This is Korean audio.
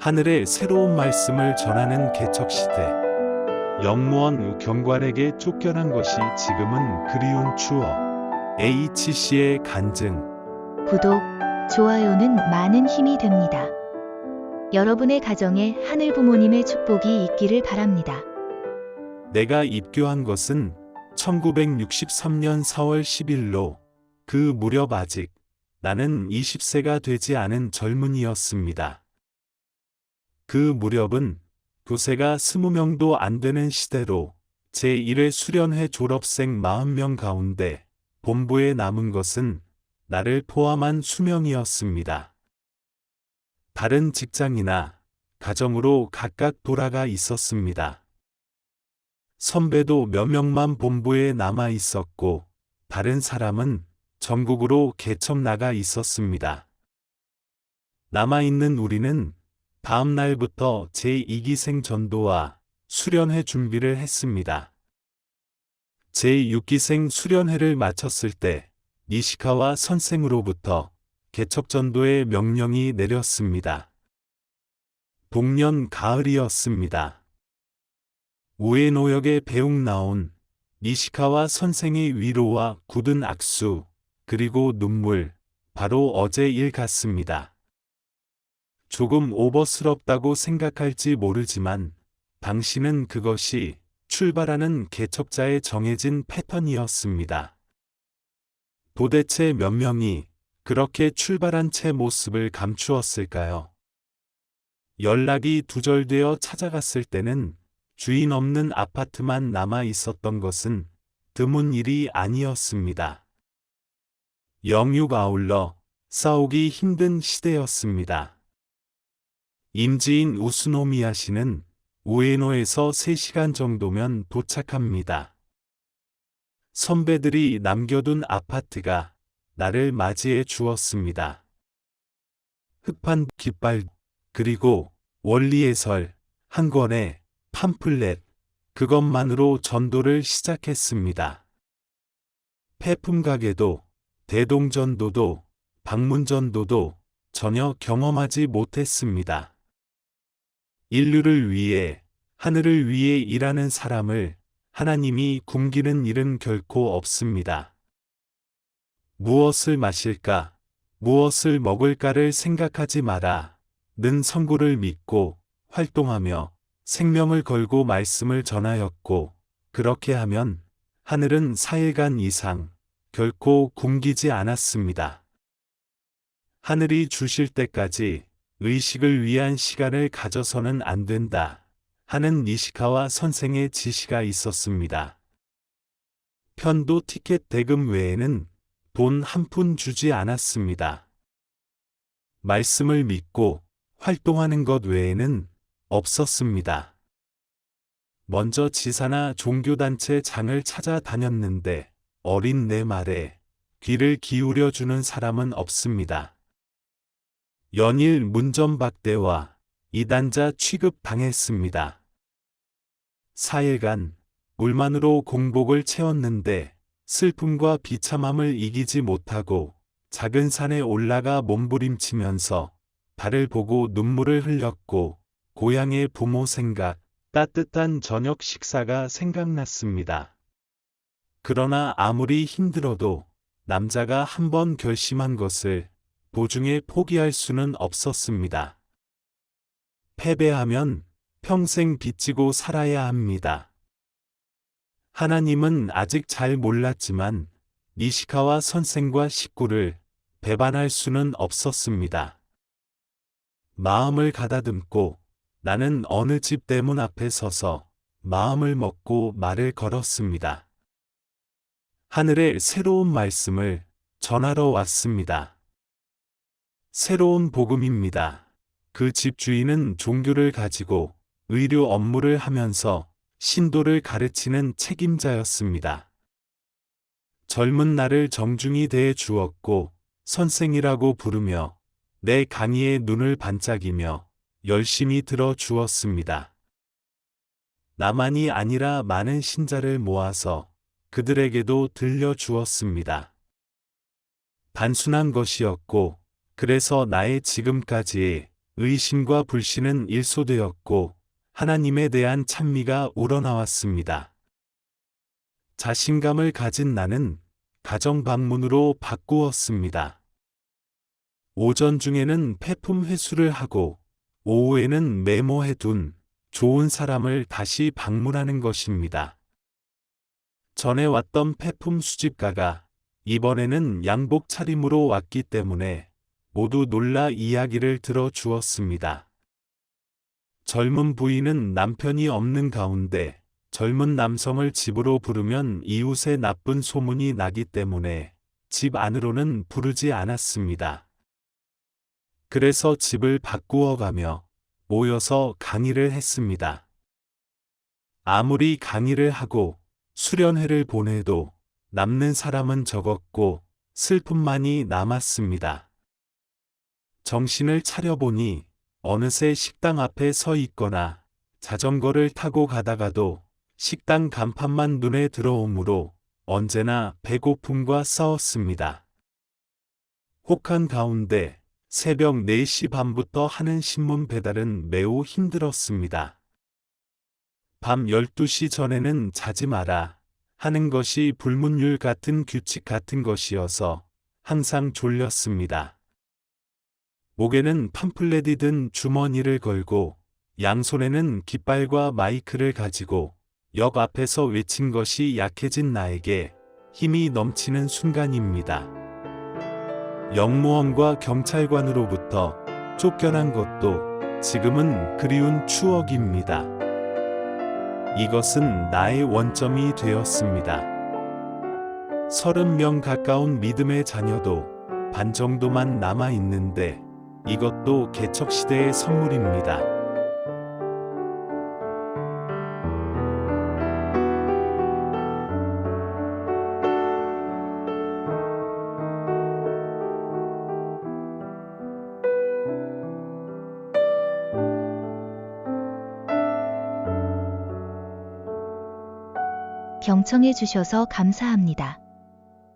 하늘의 새로운 말씀을 전하는 개척시대. 영무원 경관에게 쫓겨난 것이 지금은 그리운 추억. HC의 간증. 구독, 좋아요는 많은 힘이 됩니다. 여러분의 가정에 하늘 부모님의 축복이 있기를 바랍니다. 내가 입교한 것은 1963년 4월 10일로 그 무렵 아직 나는 20세가 되지 않은 젊은이였습니다. 그 무렵은 교세가 20명도 안 되는 시대로 제1회 수련회 졸업생 40명 가운데 본부에 남은 것은 나를 포함한 수명이었습니다. 다른 직장이나 가정으로 각각 돌아가 있었습니다. 선배도 몇 명만 본부에 남아 있었고 다른 사람은 전국으로 개척 나가 있었습니다. 남아있는 우리는 다음 날부터 제2기생 전도와 수련회 준비를 했습니다. 제6기생 수련회를 마쳤을 때 니시카와 선생으로부터 개척 전도의 명령이 내렸습니다. 동년 가을이었습니다. 우에노역에 배웅 나온 니시카와 선생의 위로와 굳은 악수, 그리고 눈물, 바로 어제 일 같습니다. 조금 오버스럽다고 생각할지 모르지만 당신은 그것이 출발하는 개척자의 정해진 패턴이었습니다. 도대체 몇 명이 그렇게 출발한 채 모습을 감추었을까요? 연락이 두절되어 찾아갔을 때는 주인 없는 아파트만 남아 있었던 것은 드문 일이 아니었습니다. 영육 아울러 싸우기 힘든 시대였습니다. 임지인 우스노미야 씨는 우에노에서 3시간 정도면 도착합니다. 선배들이 남겨둔 아파트가 나를 맞이해 주었습니다. 흡판 깃발, 그리고 원리해설, 한 권의 팜플렛, 그것만으로 전도를 시작했습니다. 폐품가게도, 대동전도도, 방문전도도 전혀 경험하지 못했습니다. 인류를 위해, 하늘을 위해 일하는 사람을 하나님이 굶기는 일은 결코 없습니다. 무엇을 마실까, 무엇을 먹을까를 생각하지 마라. 는 선고를 믿고 활동하며 생명을 걸고 말씀을 전하였고, 그렇게 하면 하늘은 4일간 이상 결코 굶기지 않았습니다. 하늘이 주실 때까지 의식을 위한 시간을 가져서는 안 된다 하는 니시카와 선생의 지시가 있었습니다. 편도 티켓 대금 외에는 돈 한 푼 주지 않았습니다. 말씀을 믿고 활동하는 것 외에는 없었습니다. 먼저 지사나 종교단체 장을 찾아다녔는데 어린 내 말에 귀를 기울여 주는 사람은 없습니다. 연일 문전박대와 이단자 취급 당했습니다. 4일간 물만으로 공복을 채웠는데 슬픔과 비참함을 이기지 못하고 작은 산에 올라가 몸부림치면서 달을 보고 눈물을 흘렸고 고향의 부모 생각, 따뜻한 저녁 식사가 생각났습니다. 그러나 아무리 힘들어도 남자가 한번 결심한 것을 도중에 포기할 수는 없었습니다. 패배하면 평생 빚지고 살아야 합니다. 하나님은 아직 잘 몰랐지만 니시카와 선생과 식구를 배반할 수는 없었습니다. 마음을 가다듬고 나는 어느 집 대문 앞에 서서 마음을 먹고 말을 걸었습니다. 하늘의 새로운 말씀을 전하러 왔습니다. 새로운 복음입니다. 그 집 주인은 종교를 가지고 의료 업무를 하면서 신도를 가르치는 책임자였습니다. 젊은 나를 정중히 대해 주었고 선생이라고 부르며 내 강의에 눈을 반짝이며 열심히 들어 주었습니다. 나만이 아니라 많은 신자를 모아서 그들에게도 들려주었습니다. 단순한 것이었고 그래서 나의 지금까지의 의심과 불신은 일소되었고 하나님에 대한 찬미가 우러나왔습니다. 자신감을 가진 나는 가정 방문으로 바꾸었습니다. 오전 중에는 폐품 회수를 하고 오후에는 메모해둔 좋은 사람을 다시 방문하는 것입니다. 전에 왔던 폐품 수집가가 이번에는 양복 차림으로 왔기 때문에 모두 놀라 이야기를 들어 주었습니다. 젊은 부인은 남편이 없는 가운데 젊은 남성을 집으로 부르면 이웃에 나쁜 소문이 나기 때문에 집 안으로는 부르지 않았습니다. 그래서 집을 바꾸어 가며 모여서 강의를 했습니다. 아무리 강의를 하고 수련회를 보내도 남는 사람은 적었고 슬픔만이 남았습니다. 정신을 차려보니 어느새 식당 앞에 서 있거나 자전거를 타고 가다가도 식당 간판만 눈에 들어오므로 언제나 배고픔과 싸웠습니다. 혹한 가운데 새벽 4시 반부터 하는 신문 배달은 매우 힘들었습니다. 밤 12시 전에는 자지 마라 하는 것이 불문율 같은 규칙 같은 것이어서 항상 졸렸습니다. 목에는 팜플렛이 든 주머니를 걸고 양손에는 깃발과 마이크를 가지고 역 앞에서 외친 것이 약해진 나에게 힘이 넘치는 순간입니다. 영무원과 경찰관으로부터 쫓겨난 것도 지금은 그리운 추억입니다. 이것은 나의 원점이 되었습니다. 30명 가까운 믿음의 자녀도 반 정도만 남아 있는데 이것도 개척시대의 선물입니다. 경청해 주셔서 감사합니다.